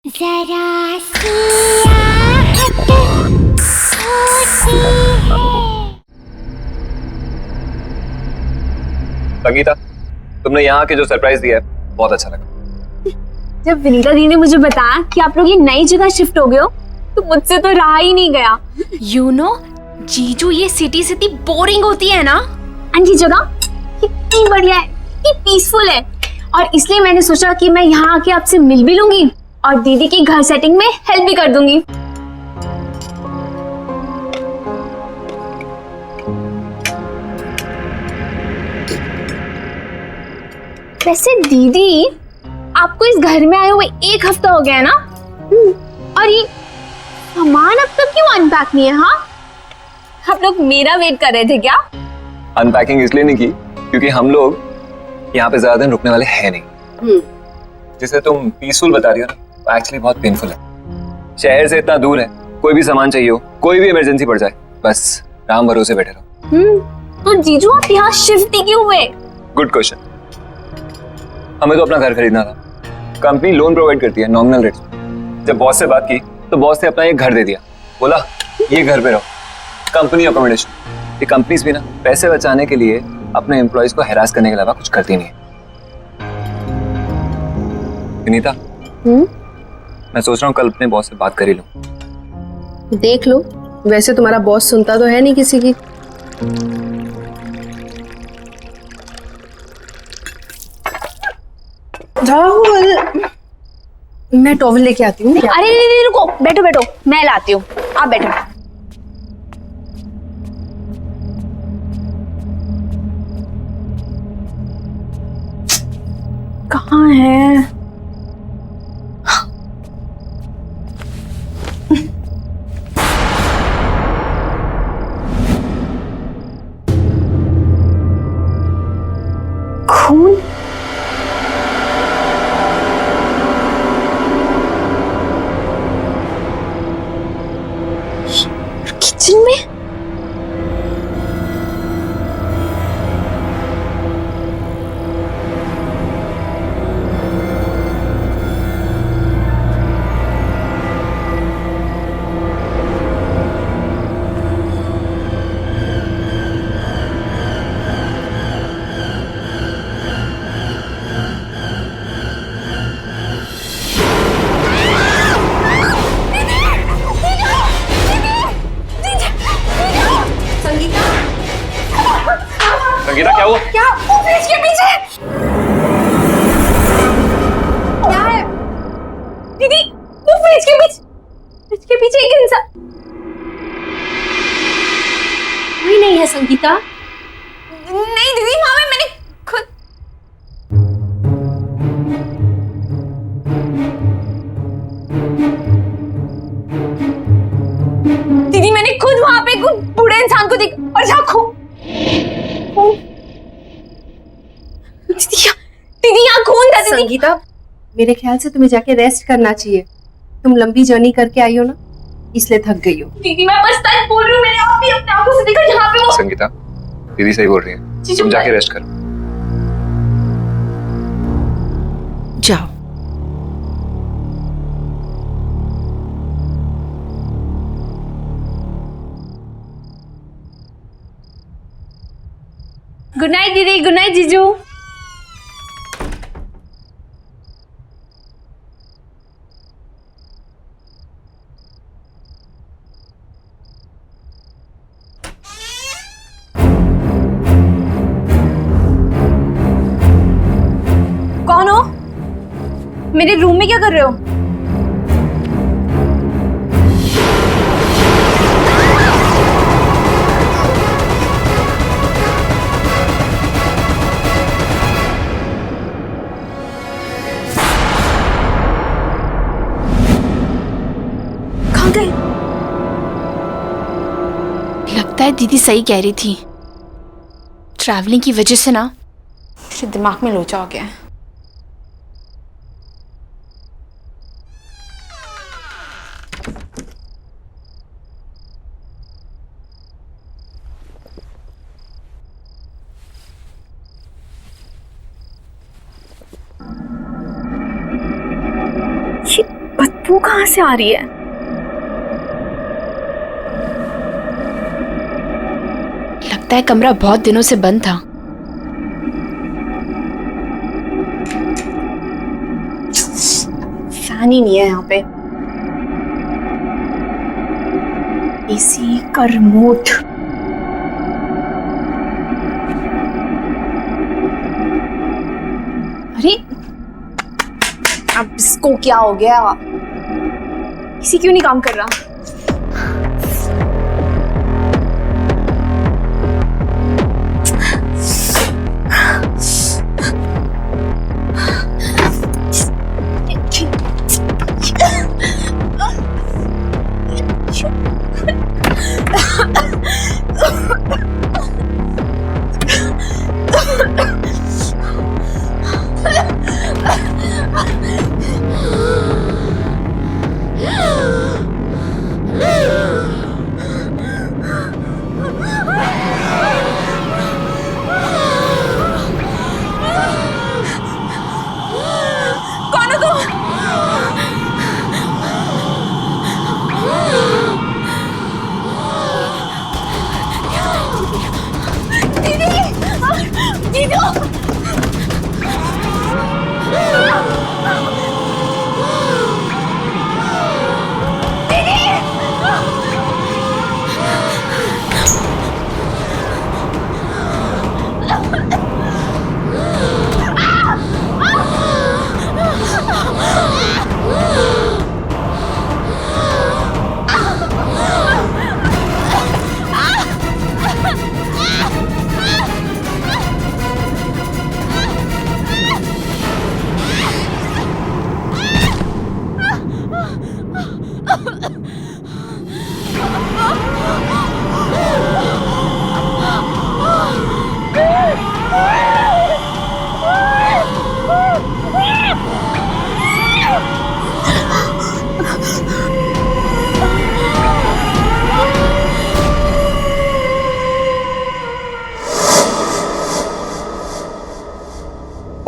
जरा सी आहट होती है। संगीता, तुमने यहाँ के जो सरप्राइज दिया है बहुत अच्छा लगा। जब विनीता दी ने मुझे बताया कि आप लोग ये नई जगह शिफ्ट हो गए हो तो मुझसे तो रहा ही नहीं गया। यू नो जीजू, ये सिटी सिटी बोरिंग होती है ना। एंड ये जगह कितनी बढ़िया है, कितनी पीसफुल है, और इसलिए मैंने सोचा कि मैं यहाँ आके आपसे मिल भी लूंगी और दीदी की घर सेटिंग में हेल्प भी कर दूंगी। वैसे दीदी, आपको इस घर में आए हुए 1 हफ्ता हो गया है ना? और ये सामान अब तक क्यों अनपैक नहीं है? हाँ, आप लोग मेरा वेट कर रहे थे क्या? अनपैकिंग इसलिए नहीं की क्योंकि हम लोग यहाँ पे ज्यादा दिन रुकने वाले हैं नहीं। जिसे तुम पीसफुल बता रही हो ना, एक्चुअली बहुत पेनफुल है। शहर से इतना दूर है, कोई भी सामान चाहिए हो, कोई भी इमरजेंसी पड़ जाए, बस राम भरोसे बैठे रहो। तो जीजू, आप यहाँ शिफ्ट ही क्यों हुए? Good question. हमें तो अपना घर खरीदना था। कंपनी लोन प्रोवाइड करती है नॉमिनल रेट। जब बॉस से बात की तो बॉस ने अपना एक घर दे दिया, बोला ये घर पे रहो, कंपनी अकोमोडेशन। ये कंपनीज भी ना पैसे बचाने के लिए अपने एम्प्लॉयज को हैरास करने के अलावा कुछ करती नहीं है। विनीता, मैं सोच रहा हूँ कल अपने बॉस से बात कर ही लूं। देख लो, वैसे तुम्हारा बॉस सुनता तो है नहीं किसी की। राहुल, मैं टॉवल लेके आती हूँ। अरे नहीं, रुको, बैठो बैठो, मैं लाती हूँ, आप बैठो। कहाँ है? खून? किचन में? संगीता, क्या हुआ? क्या? वो फ्रिज के पीछे क्या है? दीदी, वो फ्रिज के पीछे एक इंसान। कोई नहीं है संगीता। नहीं दीदी, वहां में मैंने खुद दीदी, मैंने खुद वहां पे एक बूढ़े इंसान को देखा और झांकू। दीदी यहाँ खून था। दीदी, संगीता, मेरे ख्याल से तुम्हें जाके रेस्ट करना चाहिए। तुम लंबी जर्नी करके आई हो ना, इसलिए थक गई हो। दीदी मैं बस सच बोल रही हूँ, मैंने आप भी अपने आंखों से देखा यहाँ पे वो। संगीता, दीदी सही बोल रही है, तुम जाके रेस्ट करो। जाओ। गुड नाइट दीदी, गुड नाइट जीजू। कौन हो? मेरे रूम में क्या कर रहे हो? कहाँ गए? लगता है दीदी सही कह रही थी। ट्रैवलिंग की वजह से ना मेरे दिमाग में लोचा हो गया है। बदबू कहाँ से आ रही है? लगता है कमरा बहुत दिनों से बंद था। फैन ही नहीं है यहाँ पे। एसी का रिमोट। अरे अब इसको क्या हो गया? एसी क्यों नहीं काम कर रहा?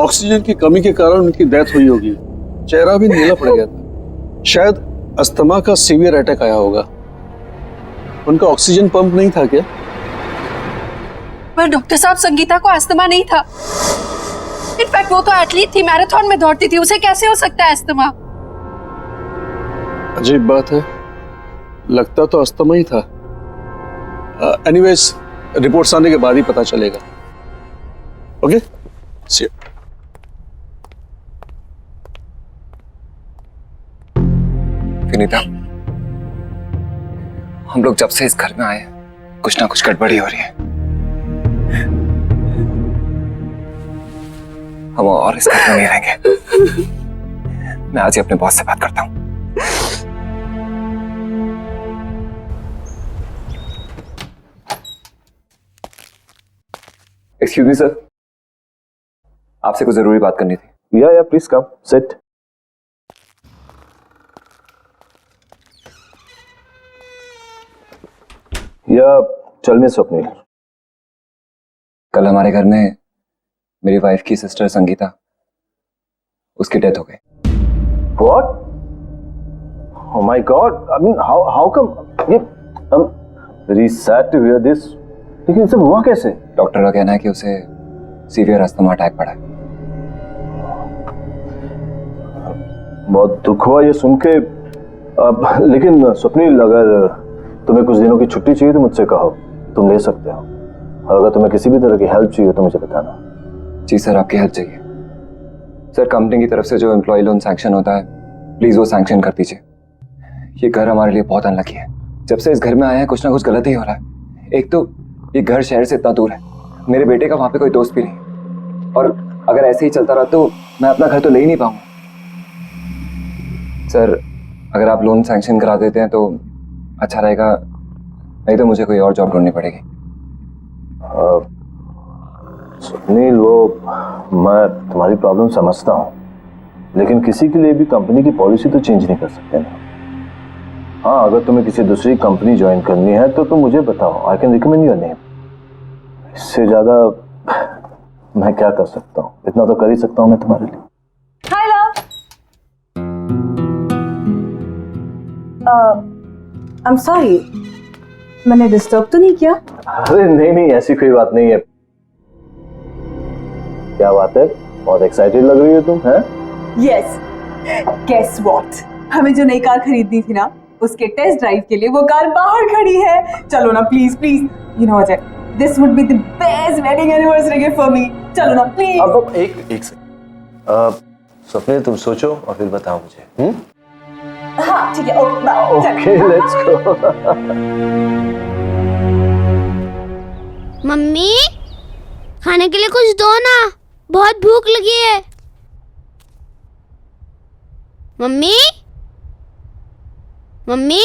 ऑक्सीजन की कमी के कारण उनकी डेथ हुई होगी। चेहरा भी नीला पड़ गया था। शायद अस्थमा का सीवियर अटैक आया होगा। उनका ऑक्सीजन पंप नहीं था क्या? पर डॉक्टर साहब, संगीता को अस्थमा नहीं था। इनफैक्ट वो तो एथलीट थी, मैराथन में दौड़ती थी, उसे कैसे हो सकता है अस्थमा? अजीब बात है, लगता तो अस्थमा ही था। एनीवेज, रिपोर्ट्स आने के बाद ही पता चलेगा। Okay, C you. विनीता, हम लोग जब से इस घर में आए कुछ ना कुछ गड़बड़ी हो रही है। हम और इस घर में नहीं रहेंगे। मैं आज ही अपने बॉस से बात करता हूँ। एक्सक्यूज मी सर, आपसे कुछ जरूरी बात करनी थी। या प्लीज कम सिट। या टेल मी स्वप्निल। कल हमारे घर में मेरी वाइफ की सिस्टर संगीता, उसकी डेथ हो गई। What? Oh my God! I mean, how come? ये very sad to hear this. लेकिन सब हुआ कैसे? डॉक्टर का कहना है कि उसे सीवियर अस्थमा अटैक पड़ा है। बहुत दुख हुआ ये सुन के। लेकिन स्वप्निल, अगर तुम्हें कुछ दिनों की छुट्टी चाहिए तो मुझसे कहो, तुम ले सकते हो। और अगर तुम्हें किसी भी तरह की हेल्प चाहिए तो मुझे बताना। जी सर, आपकी हेल्प चाहिए। सर, कंपनी की तरफ से जो एम्प्लॉय लोन सैंक्शन होता है, प्लीज वो सैंक्शन कर दीजिए। ये घर हमारे लिए बहुत अनलकी है। जब से इस घर में आए हैं कुछ ना कुछ गलत ही हो रहा है। एक तो ये घर शहर से इतना दूर है, मेरे बेटे का वहां पे कोई दोस्त भी नहीं, और अगर ऐसे ही चलता रहा तो मैं अपना घर तो ले ही नहीं पाऊंगा। सर, अगर आप लोन सैंक्शन करा देते हैं तो अच्छा रहेगा, नहीं तो मुझे कोई और जॉब ढूंढनी पड़ेगी। सुनील, वो मैं तुम्हारी प्रॉब्लम समझता हूँ, लेकिन किसी के लिए भी कंपनी की पॉलिसी तो चेंज नहीं कर सकते ना। हाँ, अगर तुम्हें किसी दूसरी कंपनी ज्वाइन करनी है तो तुम मुझे बताओ, I can recommend your name. इससे ज्यादा मैं क्या कर सकता हूँ? इतना तो कर ही सकता हूँ मैं तुम्हारे लिए। हाय लव। आई एम सॉरी, मैंने डिस्टर्ब तो नहीं किया? अरे नहीं नहीं, ऐसी कोई बात नहीं है। क्या बात है, बहुत एक्साइटेड लग रही हो तुम, हैं? यस, गेस व्हाट, हमें जो नई कार खरीदनी थी ना, उसके टेस्ट ड्राइव के लिए वो कार बाहर खड़ी है। चलो ना please please, you know Ajay, this would be the best wedding anniversary gift for me. चलो ना प्लीज। अब एक सेकंड, स्वप्निल तुम सोचो और फिर बताओ मुझे। हाँ ठीक है, ओके लेट्स गो। मम्मी, खाने के लिए कुछ दो ना, बहुत भूख लगी है। Mummy, mummy,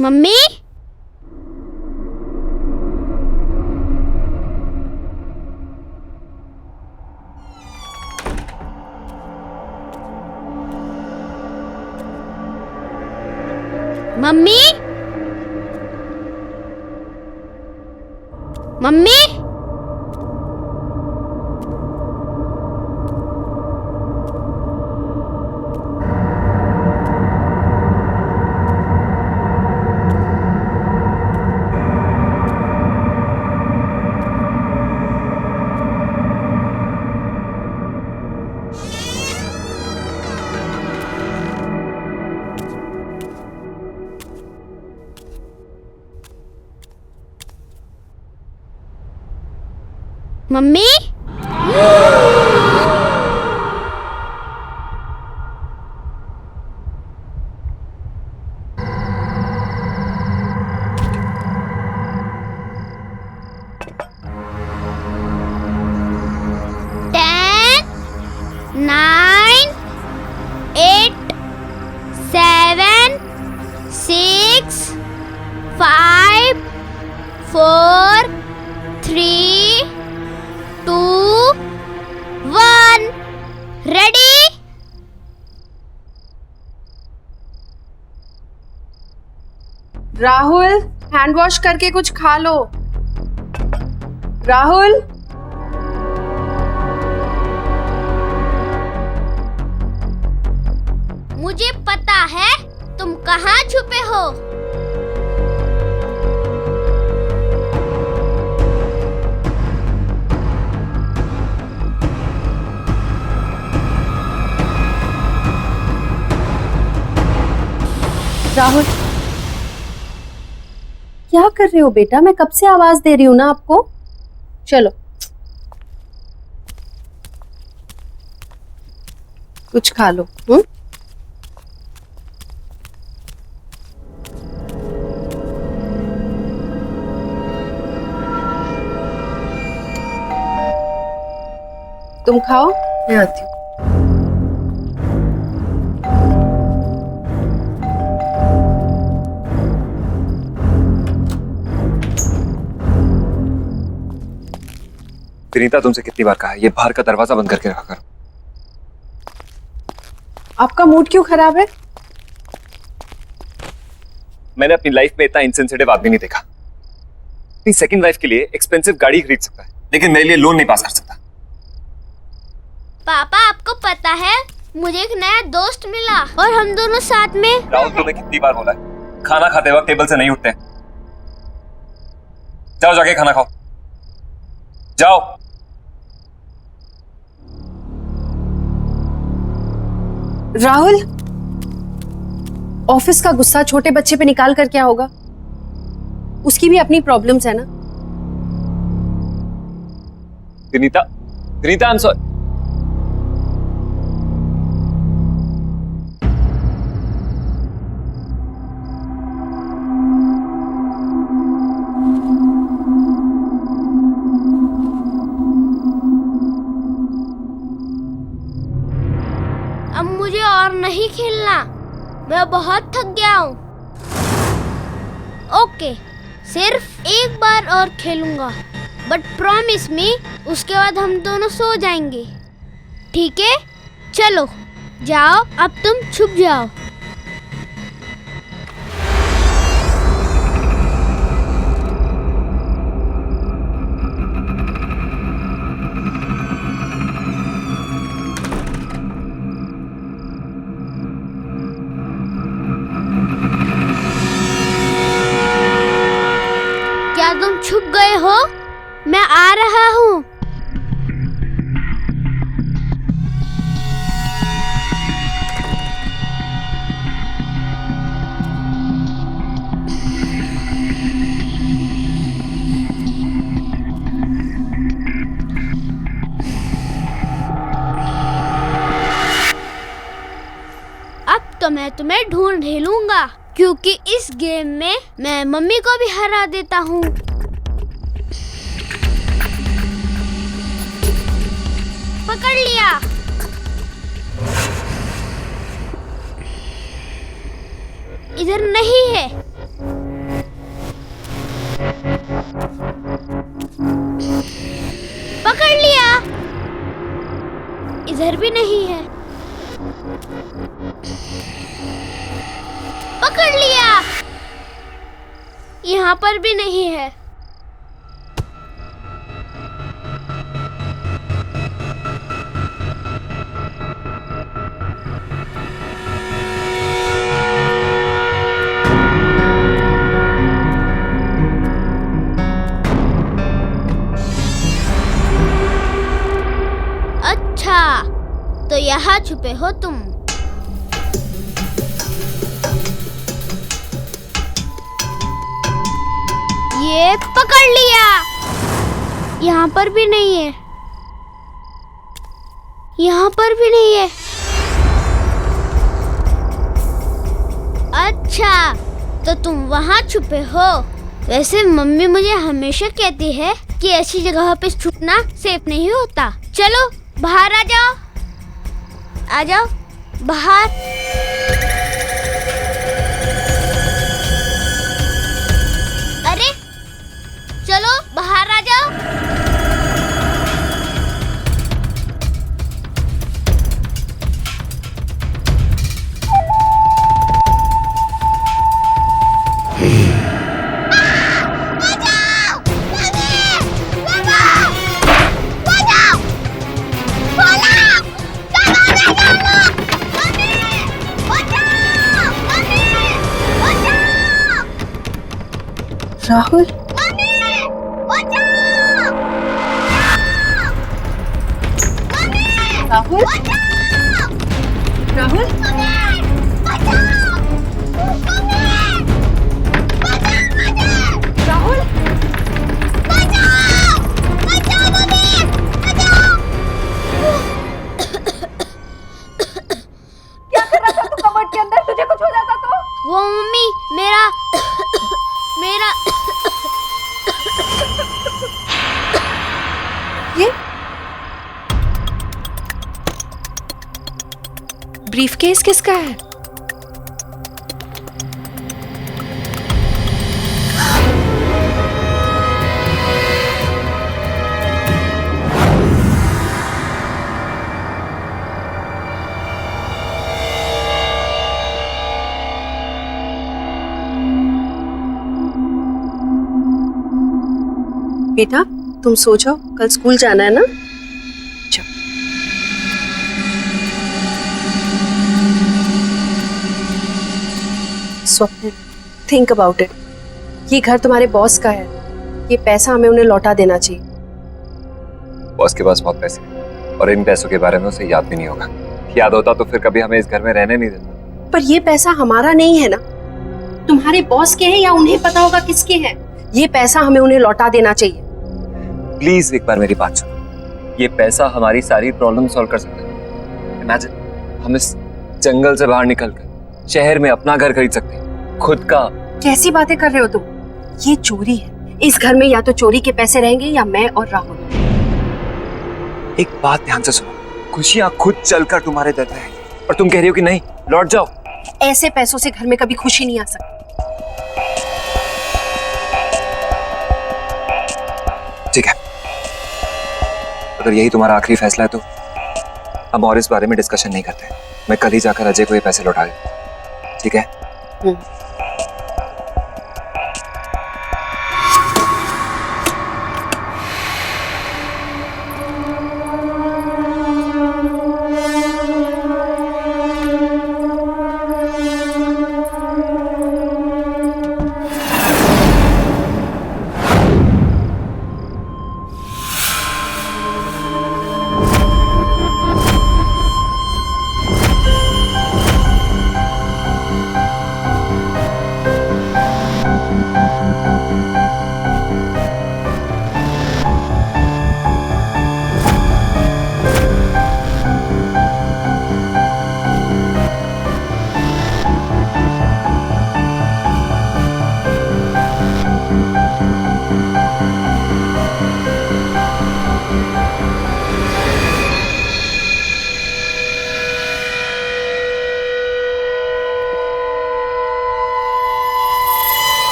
mummy, mummy, mummy, mummy, 10, 9, 8, 7, 6, 5, 4, 3, 2, 1, ready? Rahul, hand wash करके कुछ खा लो। राहुल, मुझे पता है तुम कहाँ छुपे हो। राहुल, क्या कर रहे हो बेटा? मैं कब से आवाज दे रही हूँ ना आपको। चलो कुछ खा लो। तुम खाओ, मैं आती हूँ। विनीता, तुमसे कितनी बार कहा है ये बाहर का दरवाजा बंद करके रखा करो। आपका मूड क्यों खराब है? मैंने अपनी लाइफ में इतना इनसेंसिटिव आदमी नहीं देखा। अपनी सेकंड लाइफ के लिए एक्सपेंसिव गाड़ी खरीद सकता है, लेकिन मेरे लिए लोन नहीं पास कर सकता। पापा, आपको पता है मुझे एक नया दोस्त मिला और हम दोनों साथ में। राहुल, तुम्हें कितनी बार बोला है खाना खाते वक्त टेबल से नहीं उठते। जाओ जाके खाना खाओ, जाओ। राहुल, ऑफिस का गुस्सा छोटे बच्चे पे निकाल कर क्या होगा? उसकी भी अपनी प्रॉब्लम्स है ना। Vinita, Vinita, I am sorry. अब मुझे और नहीं खेलना, मैं बहुत थक गया हूँ। ओके, सिर्फ एक बार और खेलूंगा, बट प्रॉमिस मी उसके बाद हम दोनों सो जाएंगे, ठीक है? चलो जाओ, अब तुम छुप जाओ। तो मैं तुम्हें ढूंढ ही लूंगा, क्योंकि इस गेम में मैं मम्मी को भी हरा देता हूँ। पकड़ लिया। इधर नहीं है। पकड़ लिया। इधर भी नहीं है। पकड़ लिया। यहाँ पर भी नहीं है। अच्छा, तो यहाँ छुपे हो तुम। ये पकड़ लिया। यहाँ पर भी नहीं है। यहाँ पर भी नहीं है। अच्छा, तो तुम वहाँ छुपे हो। वैसे मम्मी मुझे हमेशा कहती है कि ऐसी जगह पे छुपना सेफ नहीं होता। चलो बाहर आ जाओ। आ जाओ बाहर। अरे चलो बाहर आ जाओ। राहुल, राहुल, राहुल, राहुल, क्या कर रहा था तू कबर्ड के अंदर? तुझे कुछ हो जाता तो? वो मम्मी मेरा ये ब्रीफकेस किसका है? बेटा, तुम सो जाओ, कल स्कूल जाना है ना? जाओ। स्वप्न, थिंक अबाउट इट। ये घर तुम्हारे बॉस का है। ये पैसा हमें उन्हें लौटा देना चाहिए। बॉस के पास बहुत पैसे हैं और इन पैसों के बारे में उसे याद भी नहीं होगा। याद होता तो फिर कभी हमें इस घर में रहने नहीं देता। पर ये पैसा हमारा नहीं है ना, तुम्हारे बॉस के हैं या उन्हें पता होगा किसके हैं। ये पैसा हमें उन्हें लौटा देना चाहिए। प्लीज एक बार मेरी बात सुनो। ये पैसा हमारी सारी प्रॉब्लम सॉल्व कर सकता है। इमेजिन हम इस जंगल से बाहर निकलकर शहर में अपना घर खरीद सकते हैं, खुद का। कैसी बातें कर रहे हो तुम? ये चोरी है। इस घर में या तो चोरी के पैसे रहेंगे या मैं और राहुल। एक बात ध्यान से सुनो, खुशियां खुद चलकर तुम्हारे दर पे आएंगी और तुम कह रही हो कि नहीं, लौट जाओ। ऐसे पैसों से घर में कभी खुशी नहीं आ सकती। ठीक है, अगर यही तुम्हारा आखिरी फैसला है तो हम और इस बारे में डिस्कशन नहीं करते। मैं कल ही जाकर अजय को ये पैसे लौटा दूं, ठीक है?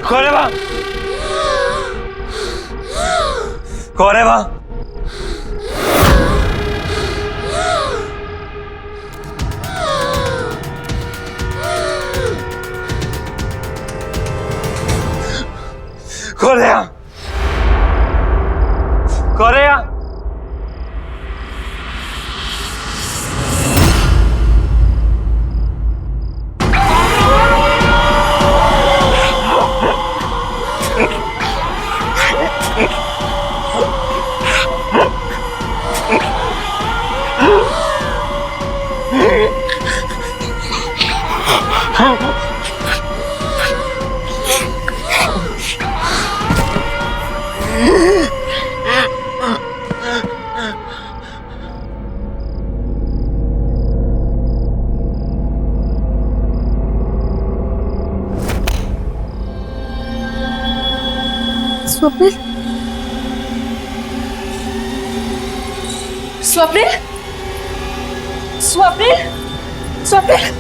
कौन है वहां? कौन है वहां? कौन है यहाँ? कौन है यहाँ? स्वप्निल, स्वप्निल, स्वप्निल, स्वप्निल।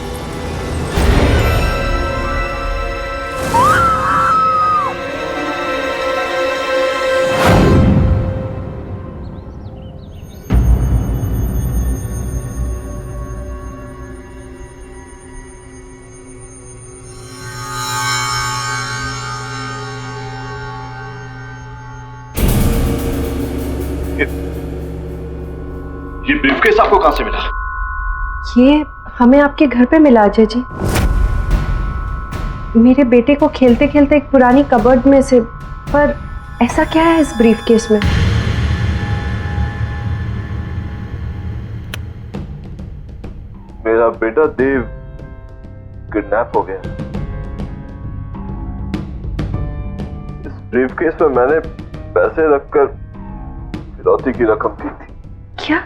ये ब्रीफकेस आपको कहां से मिला? ये हमें आपके घर पे मिला अजय जी। मेरे बेटे को खेलते खेलते एक पुरानी कबर्ड में से। पर ऐसा क्या है इस ब्रीफकेस में? मेरा बेटा देव किडनैप हो गया। इस ब्रीफकेस में मैंने पैसे रखकर फिरौती की रकम दी थी। क्या?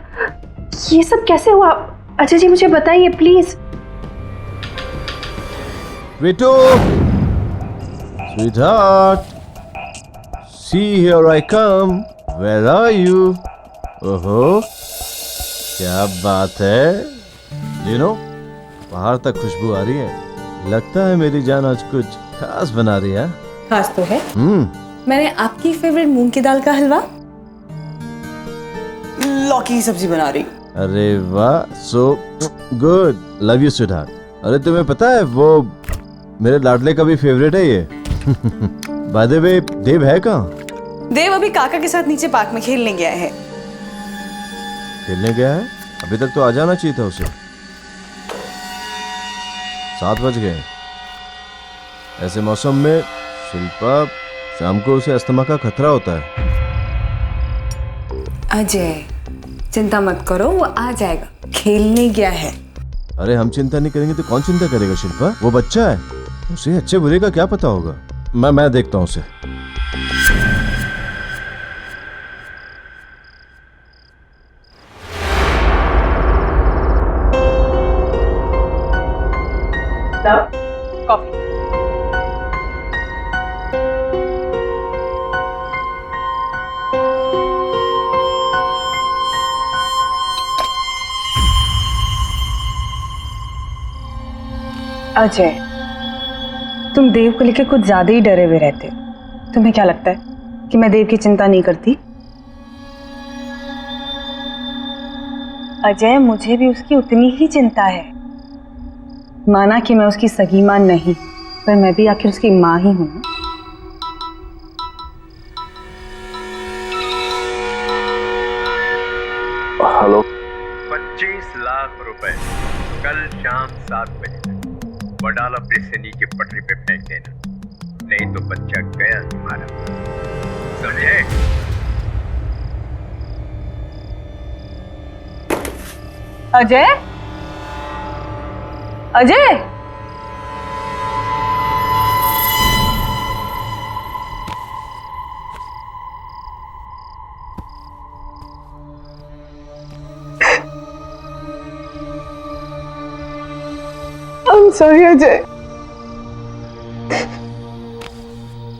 ये सब कैसे हुआ? अजय जी मुझे बताइए प्लीज। बेटो, sweetheart, see here I come. Where are you? ओहो, क्या बात है? बाहर तक खुशबू आ रही है। लगता है मेरी जान आज कुछ खास बना रही है। खास तो है। मैंने आपकी फेवरेट मूंग की दाल का हलवा, लौकी की सब्जी बना रही हूँ। अरे वाह, so good, love you sweetheart. अरे तुम्हें पता है वो मेरे लाडले का भी फेवरेट है ये। बाय द वे, देव है कहाँ? देव अभी काका के साथ नीचे पार्क में खेलने गया है। खेलने गया है? अभी तक तो आ जाना चाहिए था उसे। 7 बज गए। ऐसे मौसम में शिल्पा, शाम को उसे अस्थमा का खतरा होता है। अजय, चिंता मत करो, वो आ जाएगा। खेलने गया है। अरे हम चिंता नहीं करेंगे तो कौन चिंता करेगा शिल्पा? वो बच्चा है, उसे अच्छे बुरे का क्या पता होगा। मैं देखता हूँ उसे। कॉफी। अजय, तुम देव को लेकर कुछ ज्यादा ही डरे हुए रहते हो। तुम्हें क्या लगता है कि मैं देव की चिंता नहीं करती? अजय, मुझे भी उसकी उतनी ही चिंता है। माना कि मैं उसकी सगी मां नहीं, पर मैं भी आखिर उसकी मां ही हूं ना। हेलो। 25 लाख रुपए कल शाम 7 बजे तक वडाला ब्रिज से नीचे पटरी पे फेंक देना, नहीं तो बच्चा गया तुम्हारा, समझे? अजय, अजय, I'm sorry अजय,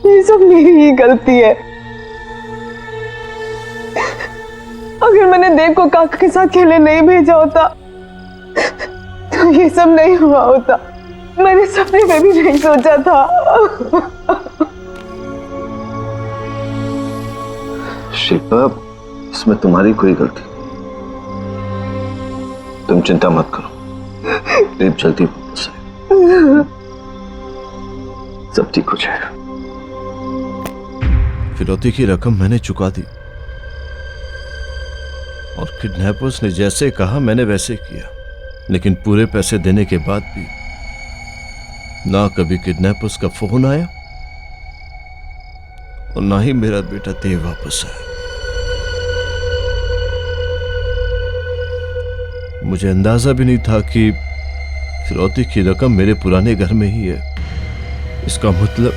ये सब मेरी ही गलती है। अगर मैंने देव को काका के साथ खेलने नहीं भेजा होता तो ये सब नहीं हुआ होता। मैंने सपने में भी नहीं सोचा था। शिल्पा, इसमें तुम्हारी कोई गलती नहीं। तुम चिंता मत करो, देव जल्दी वापस आएगा, सब ठीक हो जाएगा। फिरौती की रकम मैंने चुका दी और किडनैपर्स ने जैसे कहा मैंने वैसे किया, लेकिन पूरे पैसे देने के बाद भी ना कभी किडनैपर्स का फोन आया और ना ही मेरा बेटा देव वापस आया। मुझे अंदाजा भी नहीं था कि फिरौती की रकम मेरे पुराने घर में ही है। इसका मतलब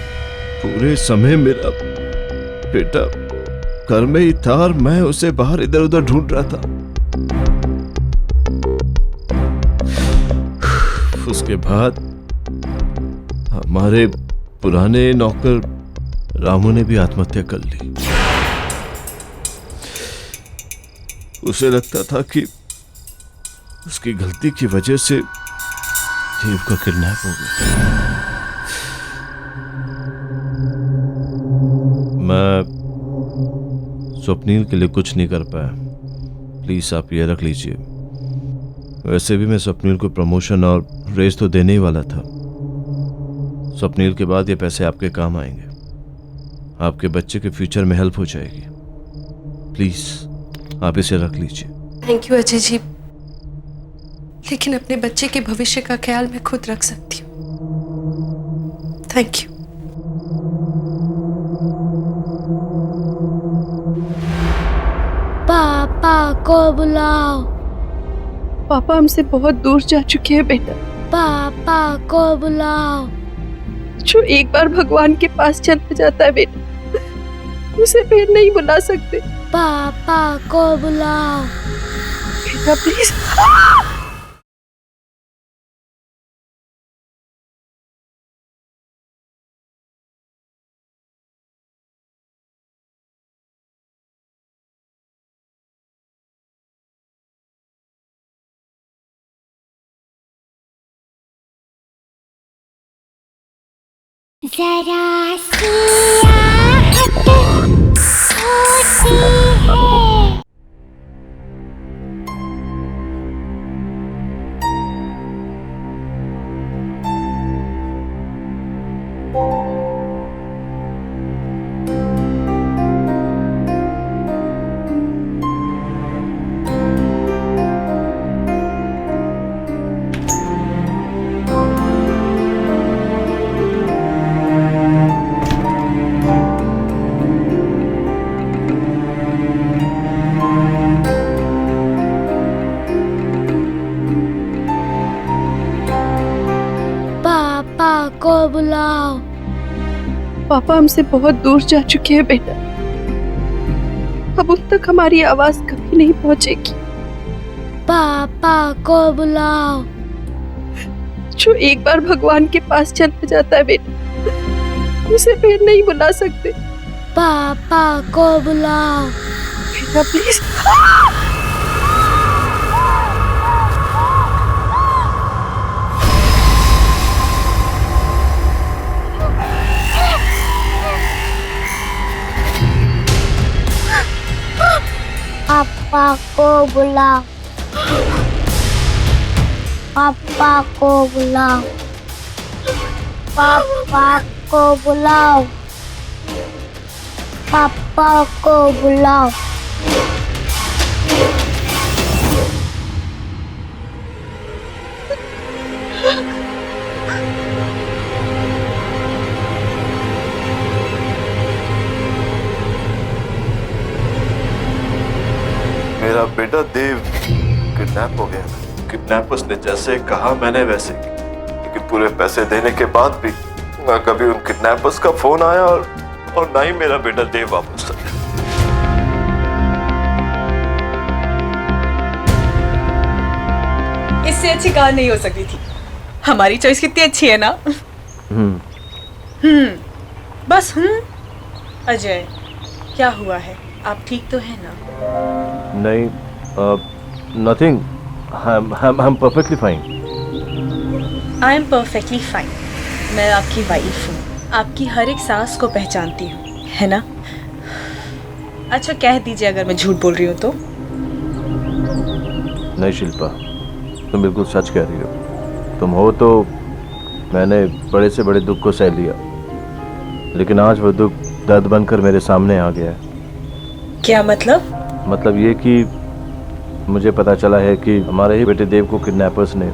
पूरे समय मेरा बेटा घर में ही था और मैं उसे बाहर इधर उधर ढूंढ रहा था। उसके बाद हमारे पुराने नौकर रामू ने भी आत्महत्या कर ली। उसे लगता था कि उसकी गलती की वजह से देव का किडनैप हो गया। मैं स्वप्नील के लिए कुछ नहीं कर पाया, प्लीज आप ये रख लीजिए। वैसे भी मैं स्वप्नील को प्रमोशन और रेस तो देने ही वाला था। स्वप्नील के बाद ये पैसे आपके काम आएंगे, आपके बच्चे के फ्यूचर में हेल्प हो जाएगी। प्लीज आप इसे रख लीजिए। थैंक यू अजय जी, लेकिन अपने बच्चे के भविष्य का ख्याल मैं खुद रख सकती हूँ। Thank you. पापा को बुलाओ। पापा हमसे बहुत दूर जा चुके हैं बेटा। पापा को बुलाओ। जो एक बार भगवान के पास चला जाता है बेटा, उसे फिर नहीं बुला सकते। पापा को बुलाओ। बेटा प्लीज। जरा सी आहट होती है। को बुलाओ। पापा हमसे बहुत दूर जा चुके हैं बेटा, अब उन तक हमारी आवाज कभी नहीं पहुंचेगी। पापा को बुलाओ। जो एक बार भगवान के पास चला जाता है बेटा, उसे फिर नहीं बुला सकते। पापा को बुलाओ। बेटा प्लीज। पापा को बुलाओ, पापा को बुलाओ, पापा को बुलाओ, पापा को बुलाओ। मेरा बेटा देव किडनैप हो गया। किडनैपर्स ने जैसे कहा मैंने वैसे, लेकिन पूरे पैसे देने के बाद भी ना कभी उन किडनैपर्स का फोन आया और ना ही मेरा बेटा देव वापस आया। इससे अच्छी कार नहीं हो सकती थी। हमारी चॉइस कितनी अच्छी है ना। बस अजय, क्या हुआ है? आप ठीक तो है ना? नहीं, nothing, I am perfectly fine. I am perfectly fine. मैं आपकी वाइफ हूँ, आपकी हर एक सांस को पहचानती हूँ, है ना? अच्छा, कह दीजिए अगर मैं झूठ बोल रही हूँ तो। नहीं शिल्पा, तुम बिल्कुल सच कह रही हो। तुम हो तो मैंने बड़े से बड़े दुख को सह लिया, लेकिन आज वो दुख दर्द बनकर मेरे सामने आ गया है। क्या मतलब? मतलब ये कि मुझे पता चला है कि हमारे ही बेटे देव को किडनैपर्स ने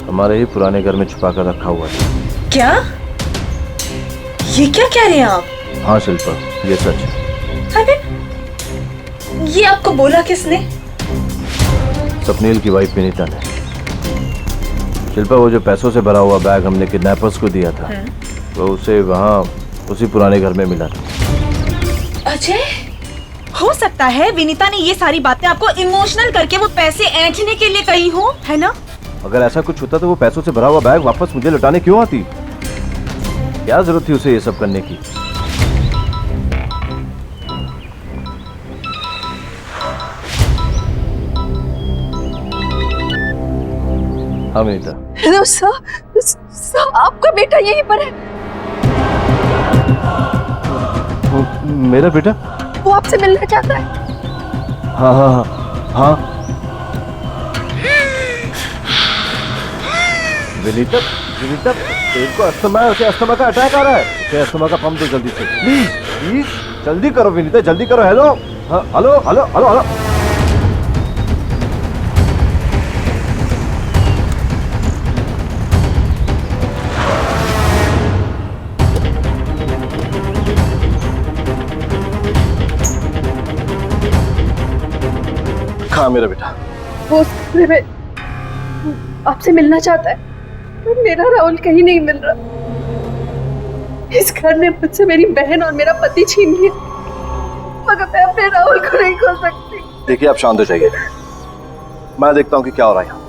हमारे ही पुराने घर में छुपा कर रखा हुआ है। क्या? ये क्या कह रहे हैं आप? हाँ शिल्पा, ये सच है। अरे, ये आपको बोला किसने? सपनील की वाइफ विनीता ने। शिल्पा, वो जो पैसों से भरा हुआ बैग हमने किडनैपर्स को दिया था, वो उसे वहाँ उसी पुराने घर में मिला था। अजय, हो सकता है विनीता ने ये सारी बातें आपको इमोशनल करके वो पैसे ऐंठने के लिए कही हो, है ना? अगर ऐसा कुछ होता तो वो पैसों से भरा हुआ बैग वापस मुझे लौटाने क्यों आती? क्या जरूरत थी उसे ये सब करने की? हाँ विनीता। हेलो सर, आपका बेटा यहीं पर है। मेरा बेटा? वो आपसे मिलना चाहता है। हाँ हाँ हाँ हाँ। विनीता, विनीता, तेरे को अस्थमा है, उसे अस्थमा का अटैक आ रहा है। उसे अस्थमा का पंप दो जल्दी से, प्लीज प्लीज, जल्दी करो विनीता, जल्दी करो। हेलो, हाँ, हेलो हेलो हेलो हेलो। हाँ मेरा बेटा, वो में आपसे मिलना चाहता है। मेरा राहुल कहीं नहीं मिल रहा। इस घर ने मुझसे मेरी बहन और मेरा पति छीन लिया, मगर मैं अपने राहुल को नहीं खो सकती। देखिए आप शांत हो जाइए, मैं देखता हूँ कि क्या हो रहा है यहाँ।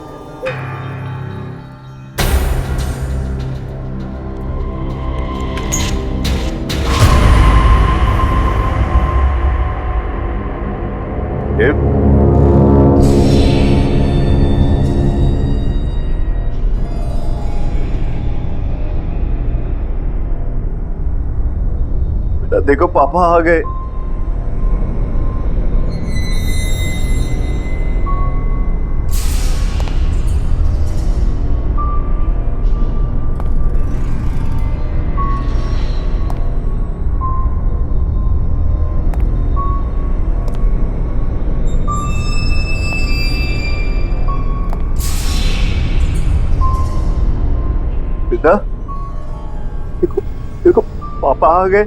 देखो पापा आ गए। बेटा देखो, देखो पापा आ गए।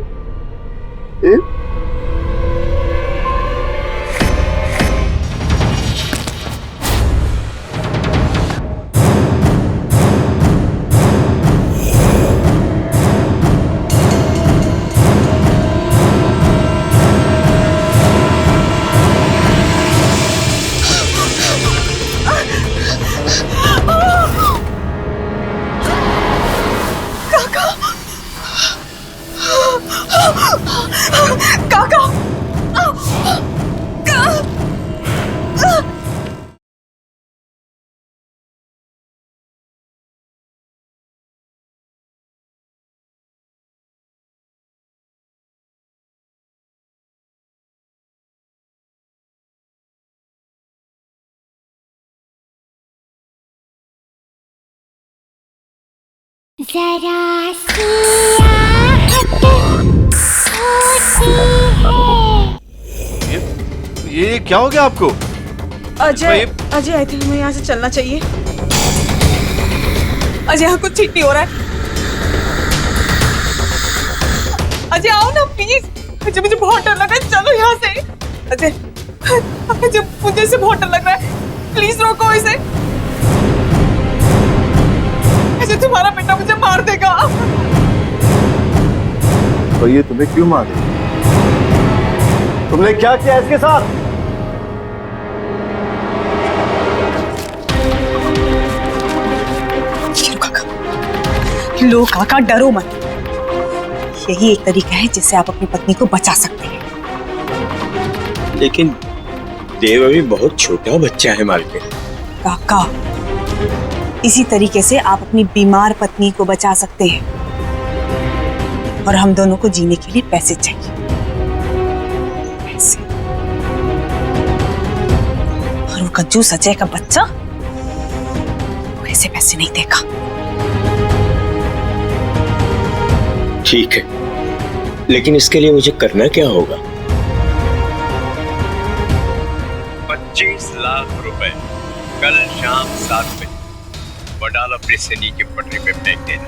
जरा सी आहट होती है। ये क्या हो गया आपको? अजय अजय आई थिंक हमें यहाँ से चलना चाहिए। अजय यहाँ कुछ ठीक नहीं हो रहा है। अजय आओ ना प्लीज। अजय मुझे बहुत डर लग रहा है, चलो यहाँ से। अजय अजय मुझे इसे बहुत डर लग रहा है, प्लीज रोको इसे। अजय तुम्हारा बेटा मुझे मार देगा। तो ये तुम्हें क्यों मार देगा? तुमने क्या किया इसके साथ? लो काका डरो मत, यही एक तरीका है जिससे आप अपनी पत्नी को बचा सकते हैं। लेकिन देव अभी बहुत छोटा बच्चा है मालकिन। काका इसी तरीके से आप अपनी बीमार पत्नी को बचा सकते हैं, और हम दोनों को जीने के लिए पैसे चाहिए। पैसे। और वो कंजूस अजय का बच्चा ऐसे पैसे नहीं देगा। ठीक है, लेकिन इसके लिए मुझे करना क्या होगा? 25 लाख रुपए कल शाम 7 बजे वडाला ब्रिज से नीचे पटरी पे फेंक देना।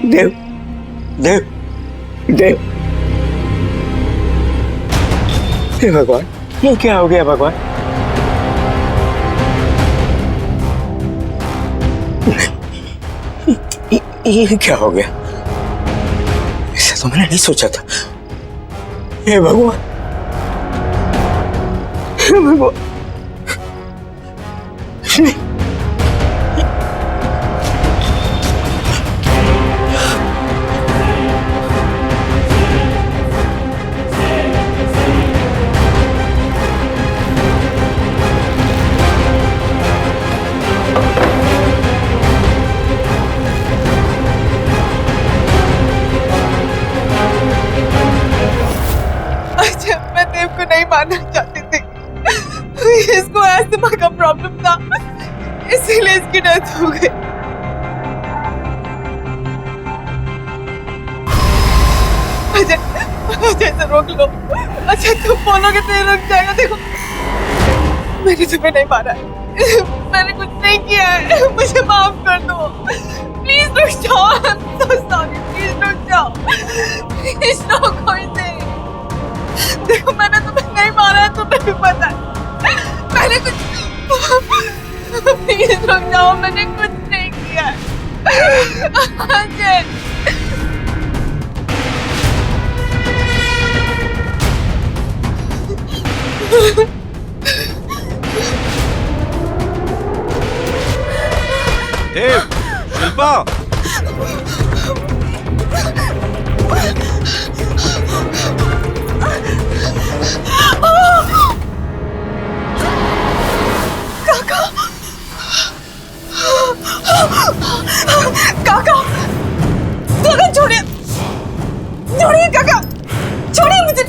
देव देव देव हे भगवान, ये क्या हो गया भगवान? ये क्या हो गया? ऐसा तो मैंने नहीं सोचा था। हे भगवान, हे भगवान। नहीं मानना चाहती थी, इसको अस्थमा का प्रॉब्लम था, इसीलिए इसकी डेथ हो गई। अजय अजय से रोक लो। अच्छा तुम बोलोगे तो ये रुक जाएगा। देखो मैंने तुम्हें नहीं मारा है, मैंने कुछ नहीं किया है, मुझे माफ कर दो। प्लीज रुक जाओ, सॉरी, प्लीज रुक जाओ, प्लीज रोको इसे। देखो मैंने तुम्हें नहीं मारा है, तुम्हें भी पता है, मैंने कुछ प्लीज रुक जाओ, मैंने कुछ नहीं किया है। अजय देव, शिल्पा, काका काका छोड़िए, छोड़िए काका, छोड़िए मुझे।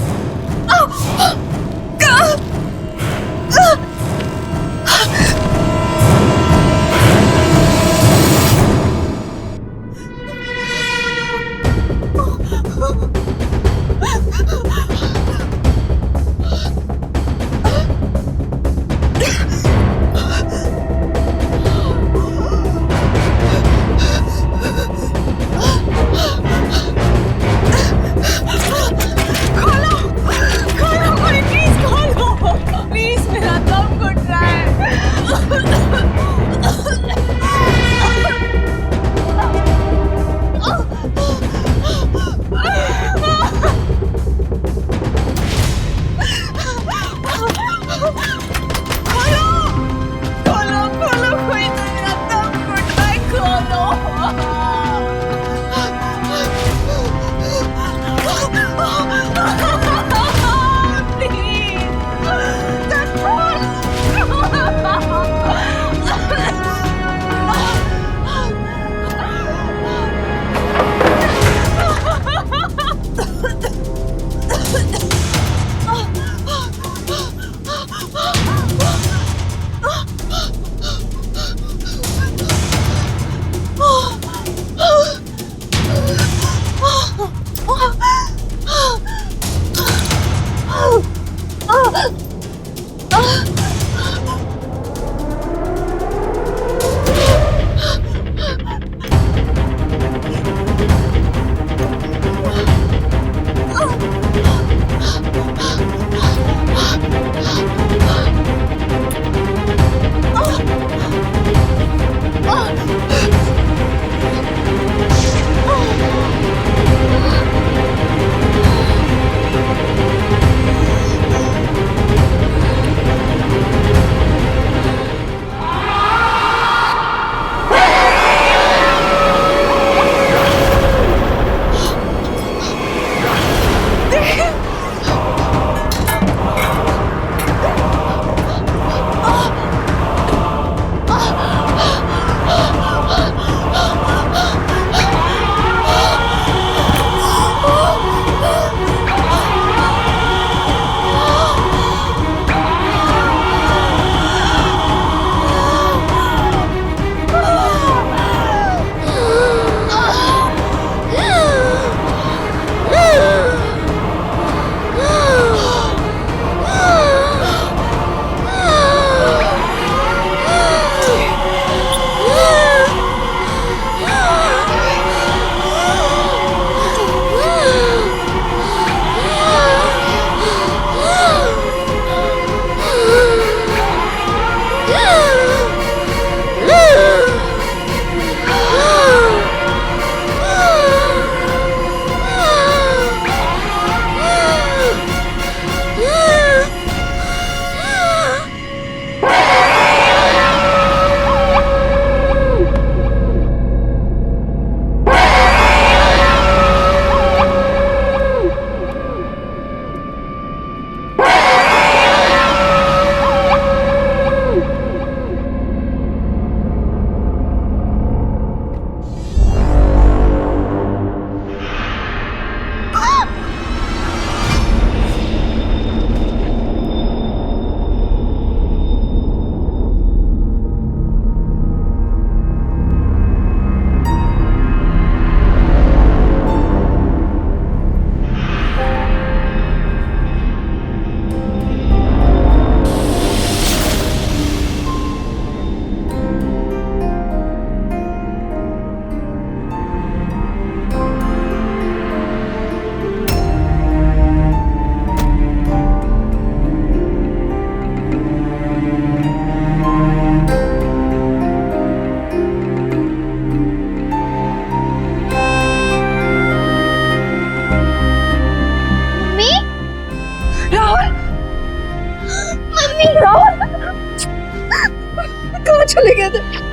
चले गए थे।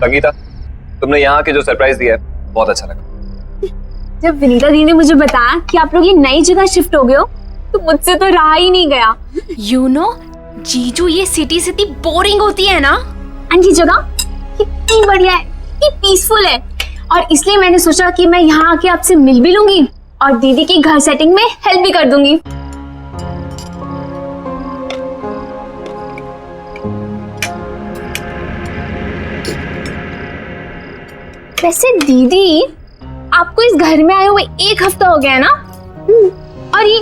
संगीता, तुमने यहाँ के जो सरप्राइज दिया है बहुत अच्छा लगा। जब विनीता दी ने मुझे बताया कि आप लोग ये नई जगह शिफ्ट हो गए हो तो मुझसे तो रहा ही नहीं गया। यू नो जीजू, ये सिटी इतनी बोरिंग होती है ना। एंड ये जगह कितनी बढ़िया है, कितनी पीसफुल है, और इसलिए मैंने सोचा कि मैं यहाँ आके आपसे मिल भी लूंगी और दीदी की घर सेटिंग में हेल्प भी कर दूंगी। वैसे दीदी, आपको इस घर में आए हुए 1 हफ्ता हो गया है ना? और ये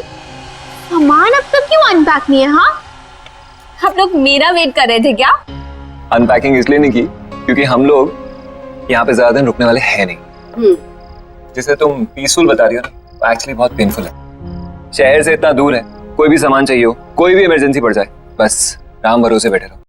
सामान अब तक क्यों अनपैक नहीं है? हाँ, आप लोग मेरा वेट कर रहे थे क्या? अनपैकिंग इसलिए नहीं की क्योंकि हम लोग यहाँ पे ज्यादा दिन रुकने वाले हैं नहीं। जिसे तुम पीसफुल बता रही हो ना, एक्चुअली बहुत पेनफुल है। शहर से इतना दूर है, कोई भी सामान चाहिए हो, कोई भी इमरजेंसी पड़ जाए, बस राम भरोसे बैठे रहो।